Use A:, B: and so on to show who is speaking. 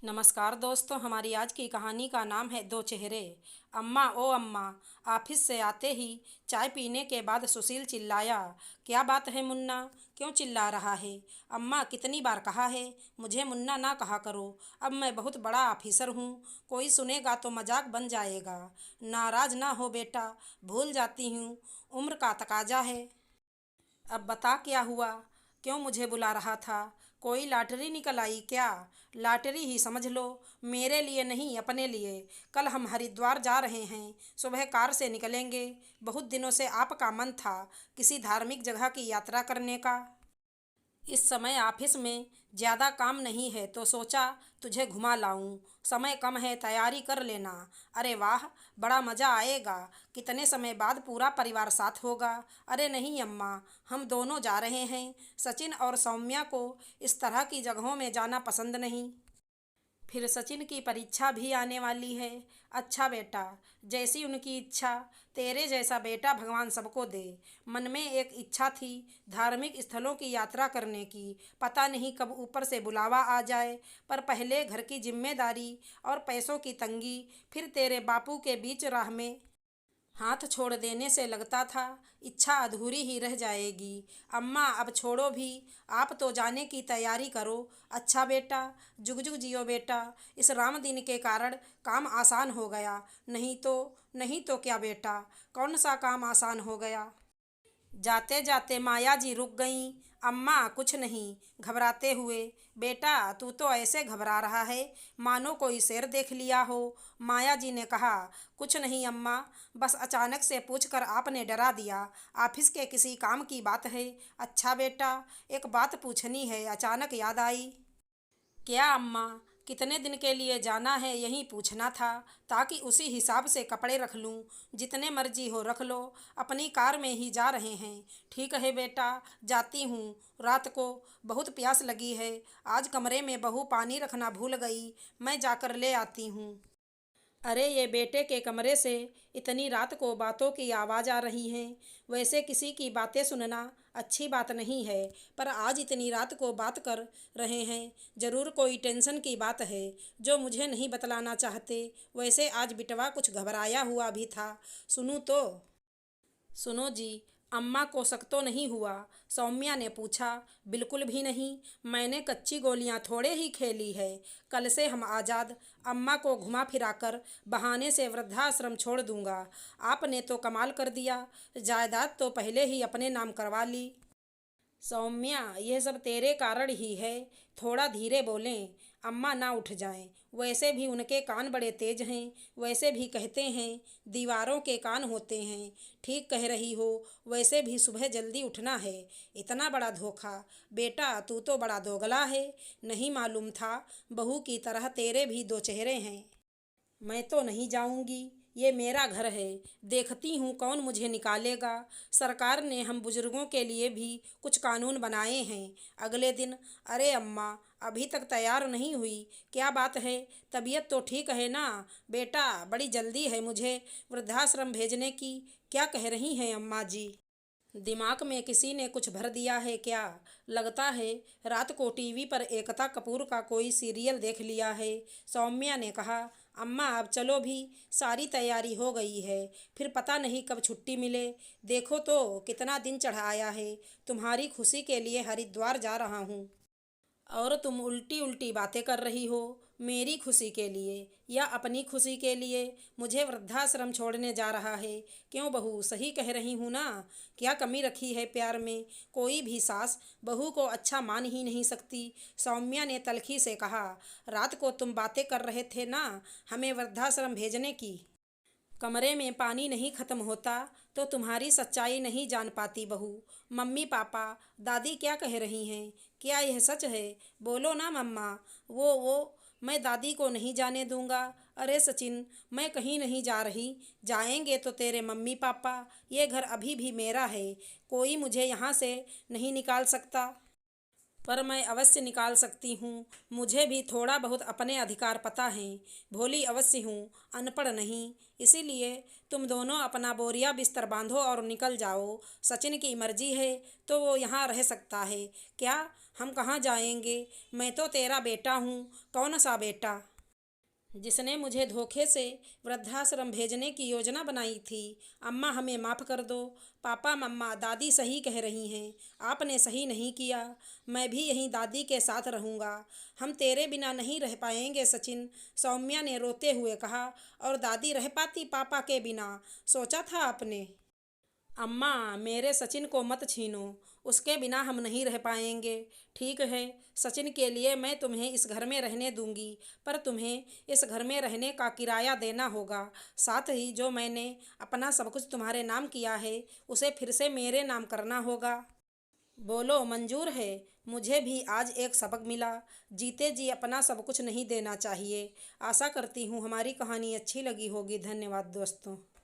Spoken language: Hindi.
A: नमस्कार दोस्तों, हमारी आज की कहानी का नाम है दो चेहरे। अम्मा ओ अम्मा। ऑफिस से आते ही चाय पीने के बाद सुशील चिल्लाया, क्या बात है मुन्ना, क्यों चिल्ला रहा है? अम्मा, कितनी बार कहा है मुझे मुन्ना ना कहा करो। अब मैं बहुत बड़ा ऑफिसर हूँ, कोई सुनेगा तो मजाक बन जाएगा। नाराज ना हो बेटा, भूल जाती हूँ, उम्र का तकाजा है। अब बता क्या हुआ, क्यों मुझे बुला रहा था? कोई लॉटरी निकल आई क्या? लॉटरी ही समझ लो, मेरे लिए नहीं अपने लिए। कल हम हरिद्वार जा रहे हैं, सुबह कार से निकलेंगे। बहुत दिनों से आपका मन था किसी धार्मिक जगह की यात्रा करने का। इस समय ऑफिस में ज़्यादा काम नहीं है तो सोचा तुझे घुमा लाऊं। समय कम है, तैयारी कर लेना। अरे वाह, बड़ा मज़ा आएगा। कितने समय बाद पूरा परिवार साथ होगा। अरे नहीं अम्मा, हम दोनों जा रहे हैं। सचिन और सौम्या को इस तरह की जगहों में जाना पसंद नहीं। फिर सचिन की परीक्षा भी आने वाली है। अच्छा बेटा, जैसी उनकी इच्छा। तेरे जैसा बेटा भगवान सबको दे। मन में एक इच्छा थी धार्मिक स्थलों की यात्रा करने की। पता नहीं कब ऊपर से बुलावा आ जाए, पर पहले घर की जिम्मेदारी और पैसों की तंगी, फिर तेरे बापू के बीच राह में हाथ छोड़ देने से लगता था इच्छा अधूरी ही रह जाएगी। अम्मा अब छोड़ो भी, आप तो जाने की तैयारी करो। अच्छा बेटा, जुग जुग जियो बेटा। इस राम दिन के कारण काम आसान हो गया, नहीं तो क्या बेटा? कौन सा काम आसान हो गया? जाते जाते माया जी रुक गईं। अम्मा, कुछ नहीं, घबराते हुए। बेटा, तू तो ऐसे घबरा रहा है मानो कोई शेर देख लिया हो। माया जी ने कहा, कुछ नहीं अम्मा, बस अचानक से पूछकर आपने डरा दिया। ऑफिस के किसी काम की बात है। अच्छा बेटा, एक बात पूछनी है, अचानक याद आई। क्या अम्मा? कितने दिन के लिए जाना है यही पूछना था, ताकि उसी हिसाब से कपड़े रख लूँ। जितने मर्जी हो रख लो, अपनी कार में ही जा रहे हैं। ठीक है बेटा, जाती हूँ। रात को बहुत प्यास लगी है, आज कमरे में बहू पानी रखना भूल गई, मैं जाकर ले आती हूँ। अरे ये बेटे के कमरे से इतनी रात को बातों की आवाज़ आ रही है। वैसे किसी की बातें सुनना अच्छी बात नहीं है, पर आज इतनी रात को बात कर रहे हैं, ज़रूर कोई टेंशन की बात है जो मुझे नहीं बतलाना चाहते। वैसे आज बिटवा कुछ घबराया हुआ भी था। सुनूं तो? सुनो जी, अम्मा को शक तो नहीं हुआ? सौम्या ने पूछा। बिल्कुल भी नहीं, मैंने कच्ची गोलियां थोड़े ही खेली है। कल से हम आज़ाद। अम्मा को घुमा फिराकर बहाने से वृद्धाश्रम छोड़ दूंगा। आपने तो कमाल कर दिया, जायदाद तो पहले ही अपने नाम करवा ली। सौम्या, यह सब तेरे कारण ही है। थोड़ा धीरे बोलें, अम्मा ना उठ जाएं। वैसे भी उनके कान बड़े तेज हैं। वैसे भी कहते हैं दीवारों के कान होते हैं। ठीक कह रही हो, वैसे भी सुबह जल्दी उठना है। इतना बड़ा धोखा! बेटा, तू तो बड़ा दोगला है। नहीं मालूम था बहू की तरह तेरे भी दो चेहरे हैं। मैं तो नहीं जाऊंगी, ये मेरा घर है। देखती हूँ कौन मुझे निकालेगा। सरकार ने हम बुजुर्गों के लिए भी कुछ कानून बनाए हैं। अगले दिन, अरे अम्मा, अभी तक तैयार नहीं हुई, क्या बात है? तबीयत तो ठीक है ना? बेटा, बड़ी जल्दी है मुझे वृद्धाश्रम भेजने की। क्या कह रही हैं अम्मा जी? दिमाग में किसी ने कुछ भर दिया है क्या? लगता है रात को टीवी पर एकता कपूर का कोई सीरियल देख लिया है। सौम्या ने कहा, अम्मा अब चलो भी, सारी तैयारी हो गई है, फिर पता नहीं कब छुट्टी मिले। देखो तो कितना दिन चढ़ा आया है। तुम्हारी खुशी के लिए हरिद्वार जा रहा हूँ। और तुम उल्टी उल्टी बातें कर रही हो। मेरी खुशी के लिए या अपनी खुशी के लिए मुझे वृद्धाश्रम छोड़ने जा रहा है? क्यों बहू, सही कह रही हूँ ना? क्या कमी रखी है प्यार में? कोई भी सास बहू को अच्छा मान ही नहीं सकती। सौम्या ने तलखी से कहा, रात को तुम बातें कर रहे थे ना हमें वृद्धाश्रम भेजने की। कमरे में पानी नहीं खत्म होता तो तुम्हारी सच्चाई नहीं जान पाती बहू। मम्मी पापा, दादी क्या कह रही हैं? क्या यह सच है? बोलो ना मम्मा। वो मैं दादी को नहीं जाने दूंगा। अरे सचिन, मैं कहीं नहीं जा रही। जाएंगे तो तेरे मम्मी पापा। ये घर अभी भी मेरा है, कोई मुझे यहाँ से नहीं निकाल सकता। पर मैं अवश्य निकाल सकती हूँ। मुझे भी थोड़ा बहुत अपने अधिकार पता है। भोली अवश्य हूँ, अनपढ़ नहीं। इसीलिए तुम दोनों अपना बोरिया बिस्तर बांधो और निकल जाओ। सचिन की मर्जी है तो वो यहाँ रह सकता है। क्या हम कहाँ जाएंगे? मैं तो तेरा बेटा हूँ। कौन सा बेटा? जिसने मुझे धोखे से वृद्धाश्रम भेजने की योजना बनाई थी। अम्मा हमें माफ़ कर दो। पापा मम्मा दादी सही कह रही हैं। आपने सही नहीं किया। मैं भी यहीं दादी के साथ रहूँगा। हम तेरे बिना नहीं रह पाएंगे सचिन, सौम्या ने रोते हुए कहा। और दादी रह पाती पापा के बिना? सोचा था आपने? अम्मा, मेरे सचिन को मत छीनो। उसके बिना हम नहीं रह पाएंगे। ठीक है, सचिन के लिए मैं तुम्हें इस घर में रहने दूंगी, पर तुम्हें इस घर में रहने का किराया देना होगा। साथ ही जो मैंने अपना सब कुछ तुम्हारे नाम किया है उसे फिर से मेरे नाम करना होगा। बोलो, मंजूर है? मुझे भी आज एक सबक मिला। जीते जी अपना सब कुछ नहीं देना चाहिए। आशा करती हूँ हमारी कहानी अच्छी लगी होगी। धन्यवाद दोस्तों।